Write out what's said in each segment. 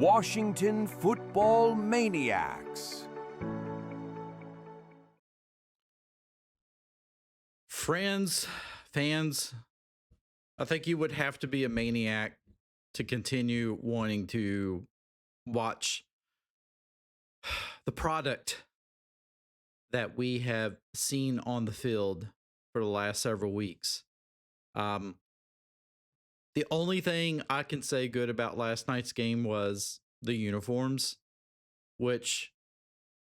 Washington Football Maniacs. Friends, fans, I think you would have to be a maniac to continue wanting to watch the product that we have seen on the field for the last several weeks. The only thing I can say good about last night's game was the uniforms, which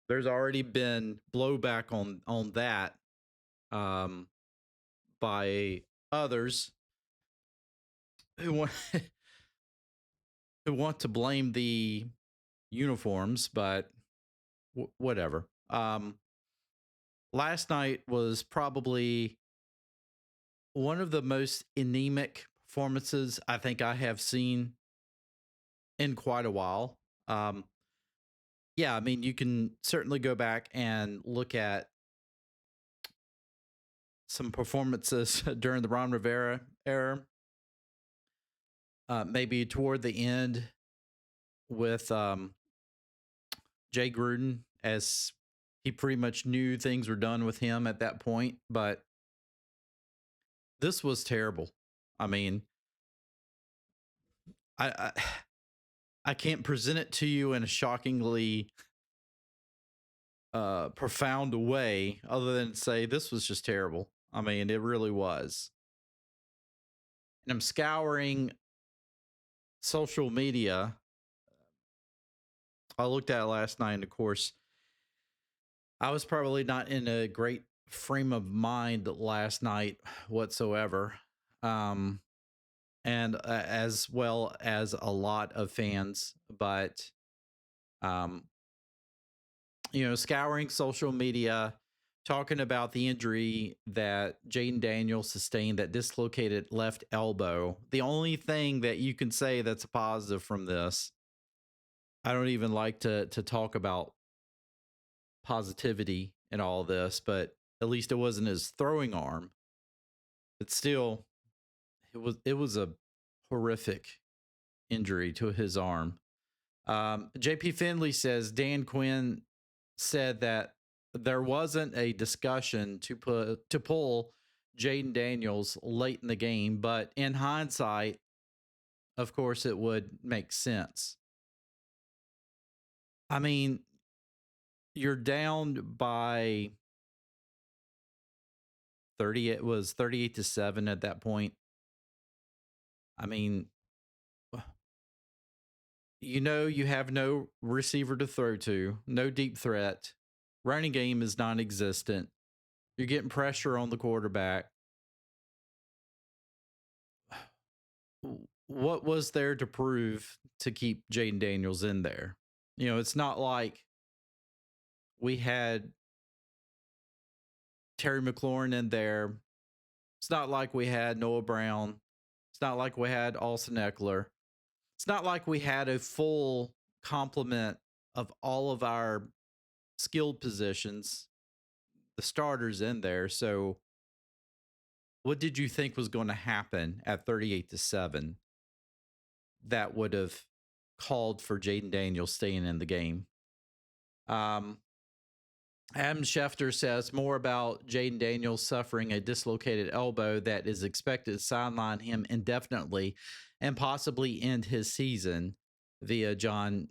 there's already been blowback on that by others who want who want to blame the uniforms, but whatever. Last night was probably one of the most anemic performances I think I have seen in quite a while. Yeah, I mean, you can certainly go back and look at some performances during the Ron Rivera era. Maybe toward the end with Jay Gruden, as he pretty much knew things were done with him at that point. But this was terrible. I mean, I can't present it to you in a shockingly profound way other than say this was just terrible. I mean, it really was. And I'm scouring social media. I looked at it last night, and of course, I was probably not in a great frame of mind last night whatsoever. And as well as a lot of fans, but scouring social media, talking about the injury that Jayden Daniels sustained, that dislocated left elbow. The only thing that you can say that's a positive from this, I don't even like to talk about positivity in all of this, but at least it wasn't his throwing arm. But still, it was a horrific injury to his arm. JP Finley says Dan Quinn said that there wasn't a discussion to pull Jayden Daniels late in the game, but in hindsight, of course, it would make sense. I mean, you're down by 30. It was 38-7 at that point. I mean, you have no receiver to throw to, no deep threat. Running game is non-existent. You're getting pressure on the quarterback. What was there to prove to keep Jayden Daniels in there? It's not like we had Terry McLaurin in there. It's not like we had Noah Brown. It's not like we had Austin Eckler. It's not like we had a full complement of all of our skilled positions, the starters in there. So what did you think was going to happen at 38-7 that would have called for Jayden Daniels staying in the game? Adam Schefter says more about Jayden Daniels suffering a dislocated elbow that is expected to sideline him indefinitely and possibly end his season via John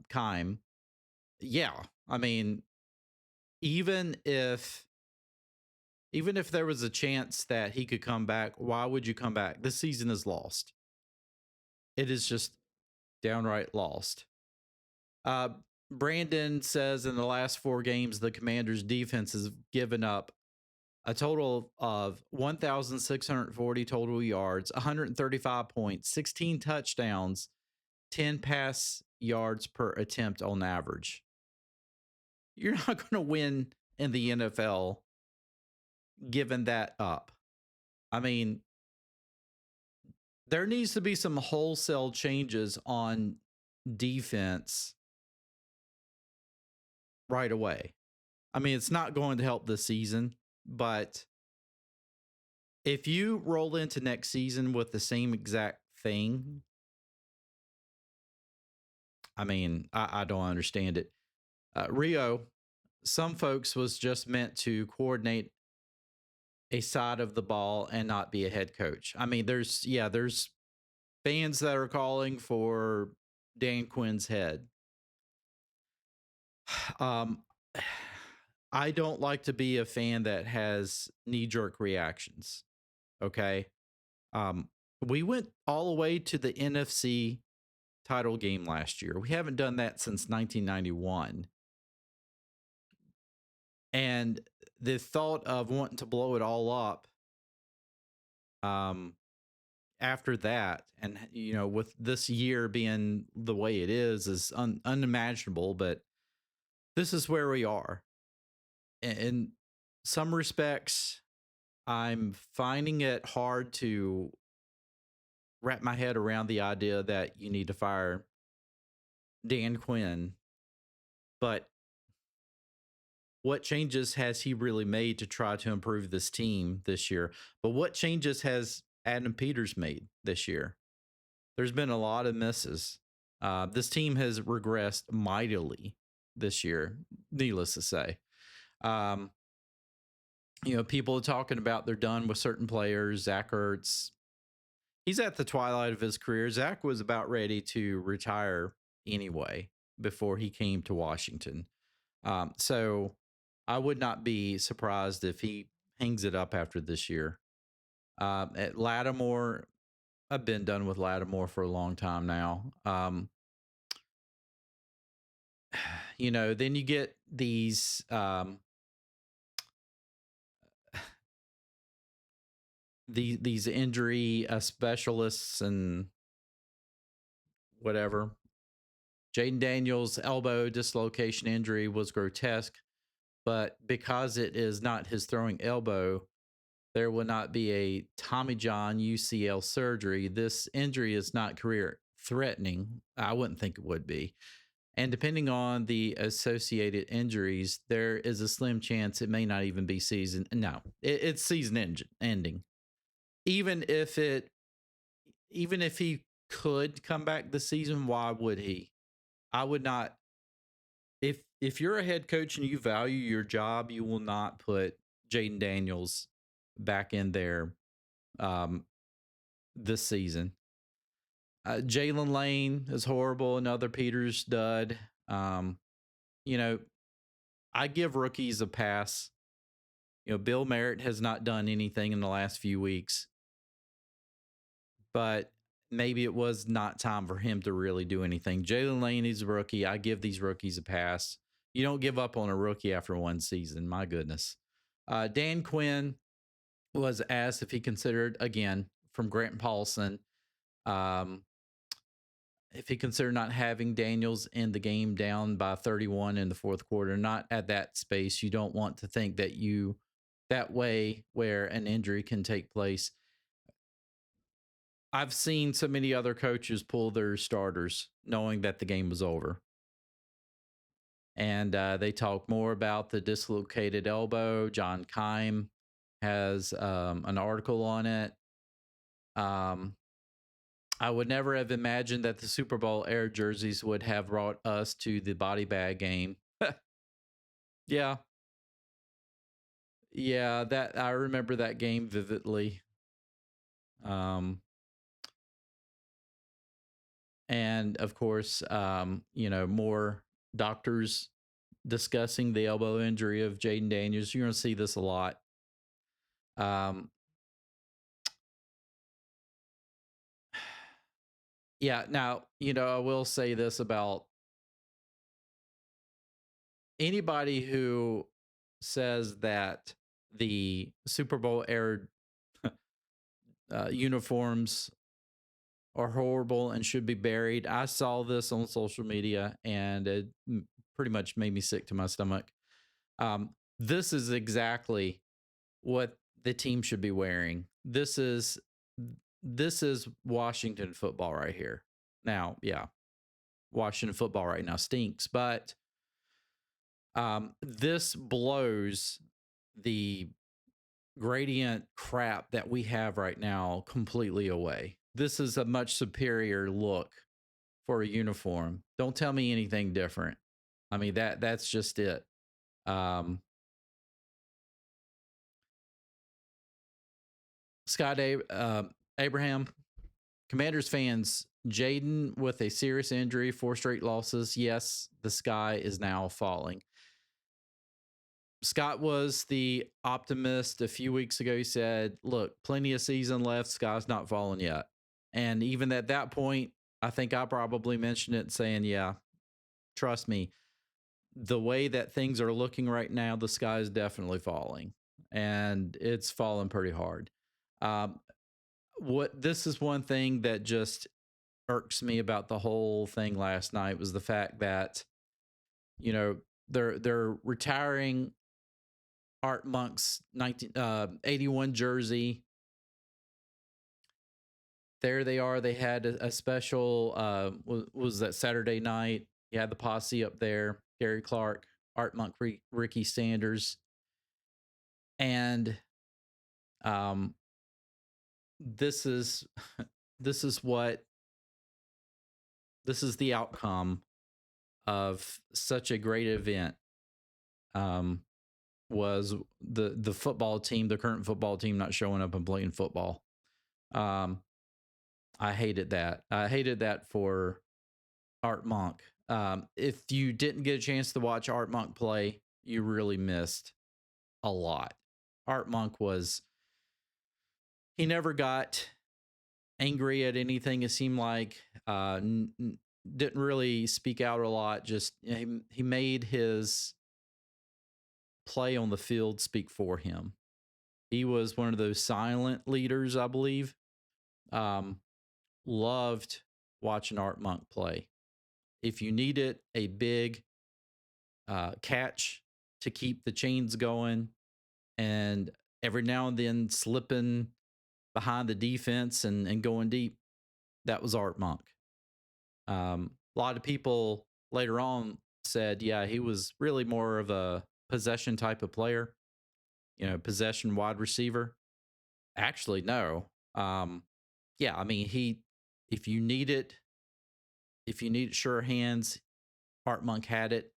Keim. Yeah, I mean, even if there was a chance that he could come back, why would you come back? This season is lost. It is just downright lost. Brandon says in the last 4 games, the Commanders defense has given up a total of 1,640 total yards, 135 points, 16 touchdowns, 10 pass yards per attempt on average. You're not going to win in the NFL giving that up. I mean, there needs to be some wholesale changes on defense right away. I mean, it's not going to help this season, but if you roll into next season with the same exact thing, I mean, I don't understand it. Rio, some folks was just meant to coordinate a side of the ball and not be a head coach. I mean, there's fans that are calling for Dan Quinn's head. Um, I don't like to be a fan that has knee jerk reactions. Okay. Um, we went all the way to the NFC title game last year. We haven't done that since 1991. And the thought of wanting to blow it all up um, after that, and with this year being the way it is unimaginable. But this is where we are. In some respects, I'm finding it hard to wrap my head around the idea that you need to fire Dan Quinn. But what changes has he really made to try to improve this team this year? But what changes has Adam Peters made this year? There's been a lot of misses. This team has regressed mightily this year, needless to say. People are talking about they're done with certain players. Zach Ertz, he's at the twilight of his career. Zach was about ready to retire anyway before he came to Washington. So I would not be surprised if he hangs it up after this year. At Lattimore, I've been done with Lattimore for a long time now. Then you get these these injury specialists and whatever. Jayden Daniels' elbow dislocation injury was grotesque, but because it is not his throwing elbow, there will not be a Tommy John UCL surgery. This injury is not career threatening. I wouldn't think it would be. And depending on the associated injuries, there is a slim chance it may not even be season. No, it's season ending. Even if he could come back this season, why would he? I would not. If you're a head coach and you value your job, you will not put Jayden Daniels back in there this season. Jalen Lane is horrible. Another Peters dud. I give rookies a pass. Bill Merritt has not done anything in the last few weeks, but maybe it was not time for him to really do anything. Jalen Lane is a rookie. I give these rookies a pass. You don't give up on a rookie after one season. My goodness. Dan Quinn was asked if he considered, again, from Grant Paulson, if he considered not having Daniels in the game down by 31 in the fourth quarter. Not at that space. You don't want to think that way where an injury can take place. I've seen so many other coaches pull their starters knowing that the game was over. And they talk more about the dislocated elbow. John Keim has an article on it. I would never have imagined that the Super Bowl air jerseys would have brought us to the body bag game. Yeah. Yeah, that I remember that game vividly. And of course, more doctors discussing the elbow injury of Jayden Daniels. You're going to see this a lot. Yeah. Now, I will say this about anybody who says that the Super Bowl era uniforms are horrible and should be buried. I saw this on social media and it pretty much made me sick to my stomach. This is exactly what the team should be wearing. This is Washington football right here. Now, yeah, Washington football right now stinks, but this blows the gradient crap that we have right now completely away. This is a much superior look for a uniform. Don't tell me anything different. I mean, that's just it. Scott Abraham, Commanders fans, Jayden with a serious injury, 4 straight losses. Yes, the sky is now falling. Scott was the optimist a few weeks ago. He said, look, plenty of season left. Sky's not falling yet. And even at that point, I think I probably mentioned it saying, yeah, trust me, the way that things are looking right now, the sky is definitely falling, and it's falling pretty hard. This is one thing that just irks me about the whole thing last night was the fact that, you know, they're retiring Art Monk's 1981 jersey. There they are. They had a special, was that Saturday night? You had the posse up there, Gary Clark, Art Monk, Ricky Sanders. And this is the outcome of such a great event. Was the football team, the current football team, not showing up and playing football. I hated that. I hated that for Art Monk. If you didn't get a chance to watch Art Monk play, you really missed a lot. Art Monk he never got angry at anything. It seemed like didn't really speak out a lot. Just he made his play on the field speak for him. He was one of those silent leaders, I believe. Loved watching Art Monk play. If you needed a big catch to keep the chains going, and every now and then slipping behind the defense and going deep, that was Art Monk. A lot of people later on said, yeah, he was really more of a possession type of player, possession wide receiver. Actually, no. Yeah, I mean, if you needed sure hands, Art Monk had it.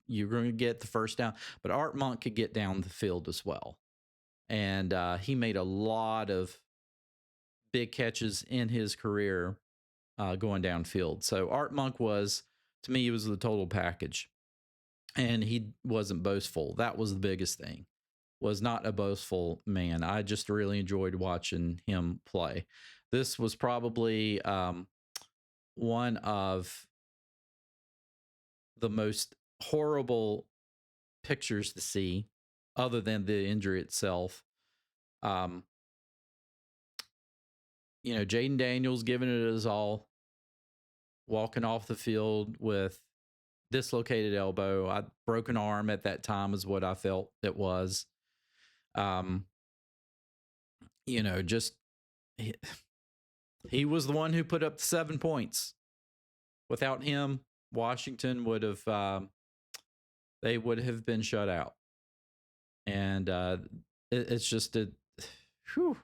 You're going to get the first down, but Art Monk could get down the field as well. And he made a lot of big catches in his career going downfield. So Art Monk to me, he was the total package. And he wasn't boastful. That was the biggest thing. Was not a boastful man. I just really enjoyed watching him play. This was probably one of the most horrible pictures to see, other than the injury itself. Jayden Daniels giving it his all, walking off the field with dislocated elbow, broken arm at that time is what I felt it was. Just he was the one who put up the 7 points. Without him, Washington would have they would have been shut out. And it's just whew.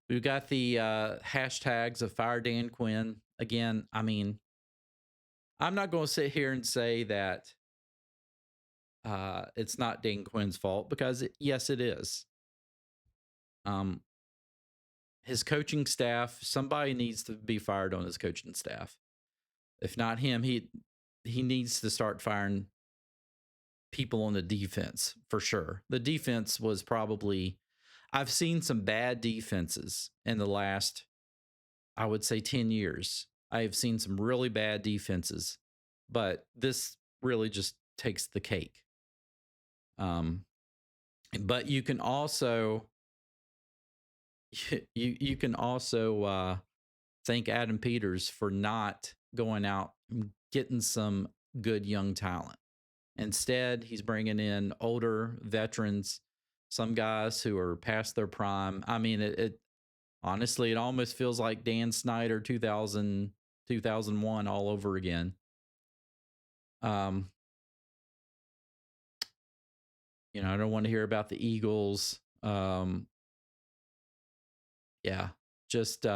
We've got the hashtags of Fire Dan Quinn. Again, I mean, I'm not going to sit here and say that it's not Dan Quinn's fault, because yes, it is. His coaching staff, somebody needs to be fired on his coaching staff. If not him, he needs to start firing people on the defense for sure. The defense was probably, I've seen some bad defenses in the last, I would say 10 years. I have seen some really bad defenses, but this really just takes the cake. But you can also you can also thank Adam Peters for not going out and getting some good young talent. Instead, he's bringing in older veterans, some guys who are past their prime. I mean, it honestly, it almost feels like Dan Snyder 2001 all over again. I don't want to hear about the Eagles. Yeah, just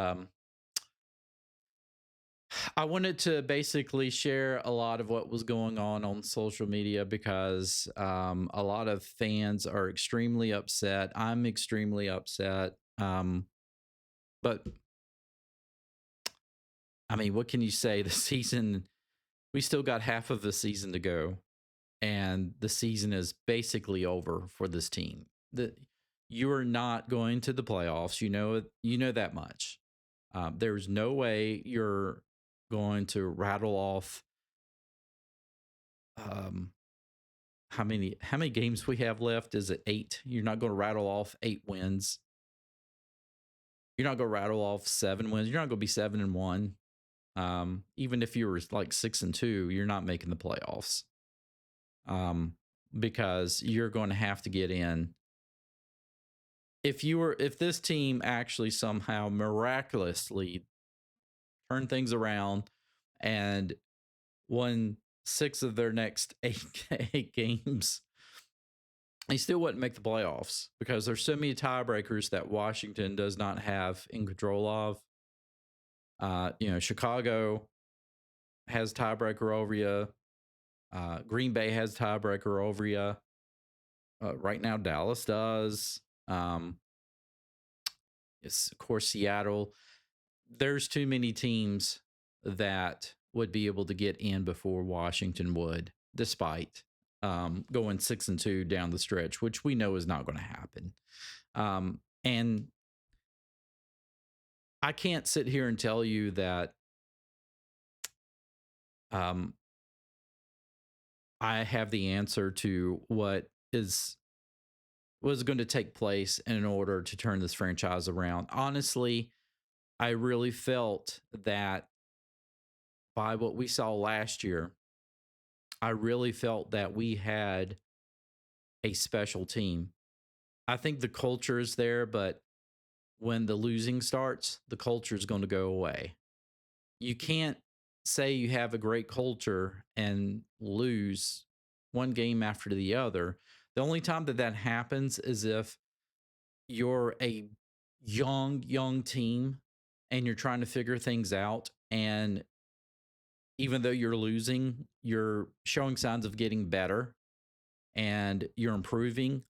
I wanted to basically share a lot of what was going on social media because a lot of fans are extremely upset. I'm extremely upset. But I mean, what can you say? The season, we still got half of the season to go, and the season is basically over for this team. You are not going to the playoffs. You know that much. There's no way you're going to rattle off how many games we have left. Is it 8? You're not going to rattle off 8 wins. You're not going to rattle off 7 wins. You're not going to be 7-1. Even if you were like 6-2, you're not making the playoffs. Because you're going to have to get in. If this team actually somehow miraculously turned things around and won 6 of their next 8 games, they still wouldn't make the playoffs because there's so many tiebreakers that Washington does not have in control of. Chicago has tiebreaker over you. Green Bay has tiebreaker over you. Right now, Dallas does. It's, of course, Seattle. There's too many teams that would be able to get in before Washington would, despite going 6-2 down the stretch, which we know is not going to happen. And I can't sit here and tell you that I have the answer to what was going to take place in order to turn this franchise around. Honestly, I really felt that by what we saw last year, I really felt that we had a special team. I think the culture is there, but when the losing starts, the culture is going to go away. You can't say you have a great culture and lose one game after the other. The only time that happens is if you're a young team and you're trying to figure things out, and even though you're losing, you're showing signs of getting better and you're improving,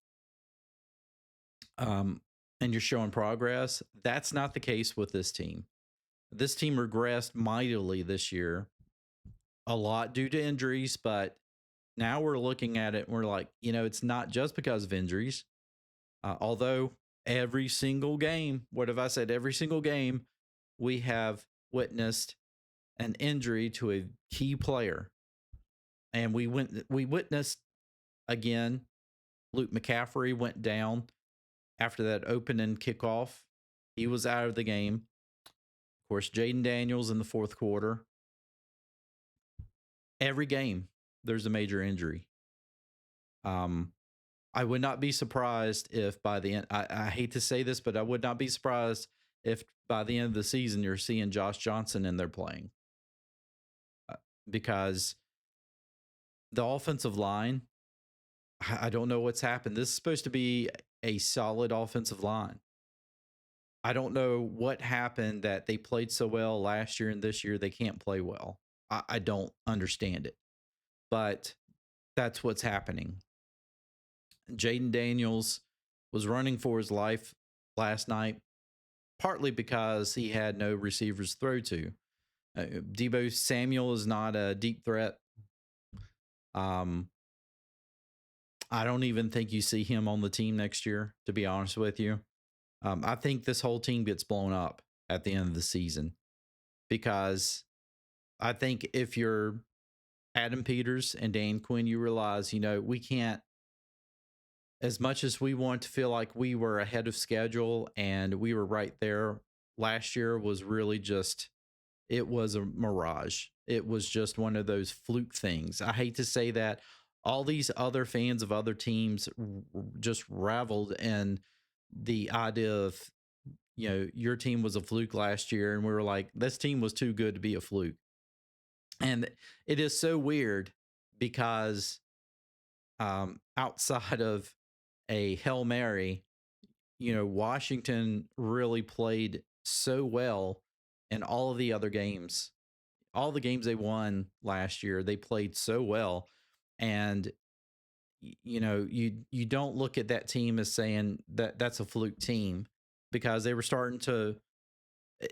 and you're showing progress. That's not the case with this team. This team regressed mightily this year, a lot due to injuries, but now we're looking at it and we're like, it's not just because of injuries. Although every single game, what have I said? Every single game, we have witnessed an injury to a key player. And we witnessed again, Luke McCaffrey went down after that opening kickoff. He was out of the game. Of course, Jayden Daniels in the fourth quarter. Every game, there's a major injury. I would not be surprised if by the end, I hate to say this, but I would not be surprised if by the end of the season you're seeing Josh Johnson in there playing. Because the offensive line, I don't know what's happened. This is supposed to be a solid offensive line. I don't know what happened that they played so well last year and this year they can't play well. I don't understand it, but that's what's happening. Jayden Daniels was running for his life last night, partly because he had no receivers to throw to. Deebo Samuel is not a deep threat. I don't even think you see him on the team next year, to be honest with you. I think this whole team gets blown up at the end of the season because I think if you're Adam Peters and Dan Quinn, you realize, we can't, as much as we want to feel like we were ahead of schedule and we were right there, last year was really just, it was a mirage. It was just one of those fluke things. I hate to say that. All these other fans of other teams just raveled in the idea of, your team was a fluke last year. And we were like, this team was too good to be a fluke. And it is so weird because outside of a Hail Mary, Washington really played so well in all of the other games. all the games they won last year, they played so well. And you don't look at that team as saying that that's a fluke team, because they were starting to.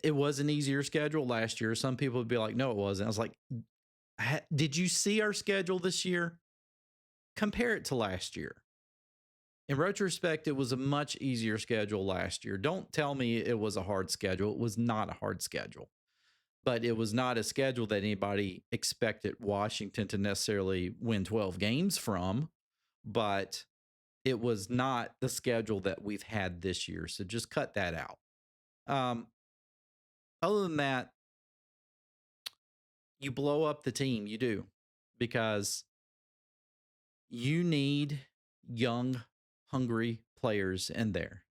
It was an easier schedule last year. Some people would be like, "No, it wasn't." I was like, "Did you see our schedule this year? Compare it to last year." In retrospect, it was a much easier schedule last year. Don't tell me it was a hard schedule. It was not a hard schedule, but it was not a schedule that anybody expected Washington to necessarily win 12 games from. But it was not the schedule that we've had this year. So just cut that out. Other than that, you blow up the team. You do, because you need young, hungry players in there.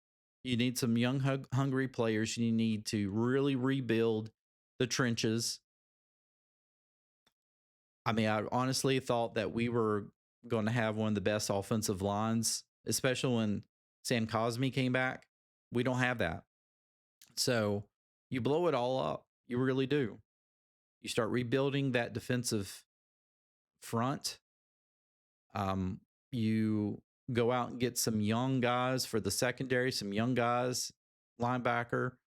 You need some young, hungry players. You need to really rebuild the trenches. I mean, I honestly thought that we were going to have one of the best offensive lines, especially when Sam Cosmi came back. We don't have that. So you blow it all up. You really do. You start rebuilding that defensive front. You go out and get some young guys for the secondary, some young guys, linebacker.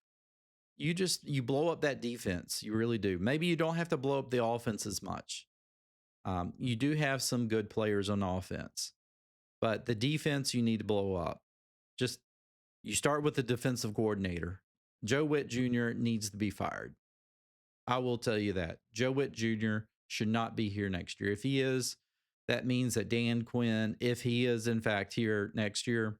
You blow up that defense. You really do. Maybe you don't have to blow up the offense as much. You do have some good players on offense, but the defense you need to blow up. Just you start with the defensive coordinator. Joe Witt Jr. needs to be fired. I will tell you that. Joe Witt Jr. should not be here next year. If he is, that means that Dan Quinn, if he is in fact here next year,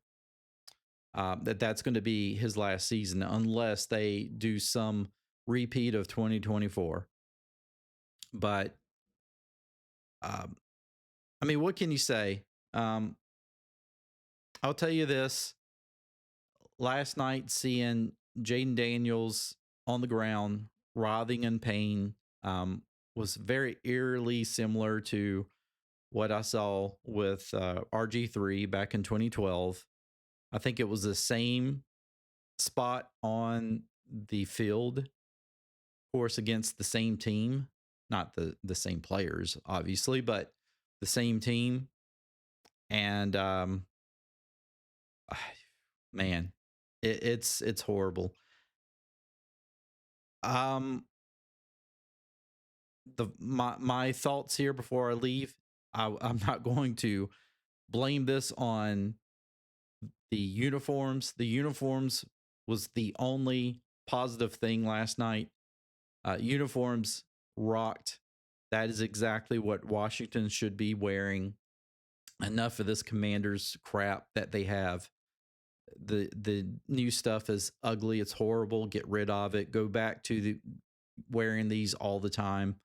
that's going to be his last season, unless they do some repeat of 2024. But I mean, what can you say? I'll tell you this. Last night, seeing Jayden Daniels on the ground, writhing in pain, was very eerily similar to what I saw with RG3 back in 2012. I think it was the same spot on the field, of course, against the same team. Not the same players, obviously, but the same team. And man, it's horrible. My thoughts here before I leave. I'm not going to blame this on the uniforms. The uniforms was the only positive thing last night. Uniforms rocked. That is exactly what Washington should be wearing. Enough of this Commanders crap that they have. The new stuff is ugly. It's horrible. Get rid of it. Go back to wearing these all the time,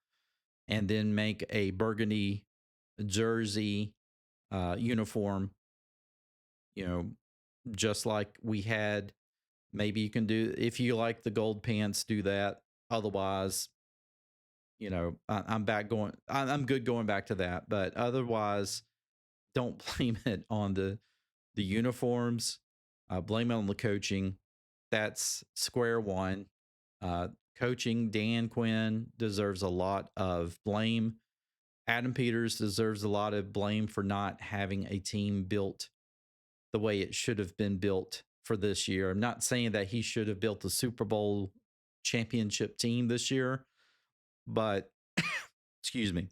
and then make a burgundy jersey uniform. Just like we had. Maybe you can do, if you like the gold pants, do that. Otherwise, I'm good going back to that. But otherwise, don't blame it on the uniforms. Blame it on the coaching. That's square one. Coaching, Dan Quinn deserves a lot of blame. Adam Peters deserves a lot of blame for not having a team built the way it should have been built for this year. I'm not saying that he should have built a Super Bowl championship team this year, but excuse me.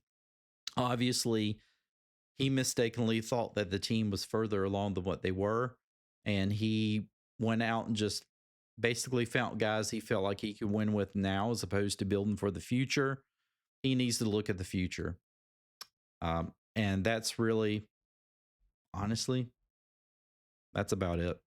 Obviously, he mistakenly thought that the team was further along than what they were, and he went out and just basically found guys he felt like he could win with now, as opposed to building for the future. He needs to look at the future. And that's really, honestly, that's about it.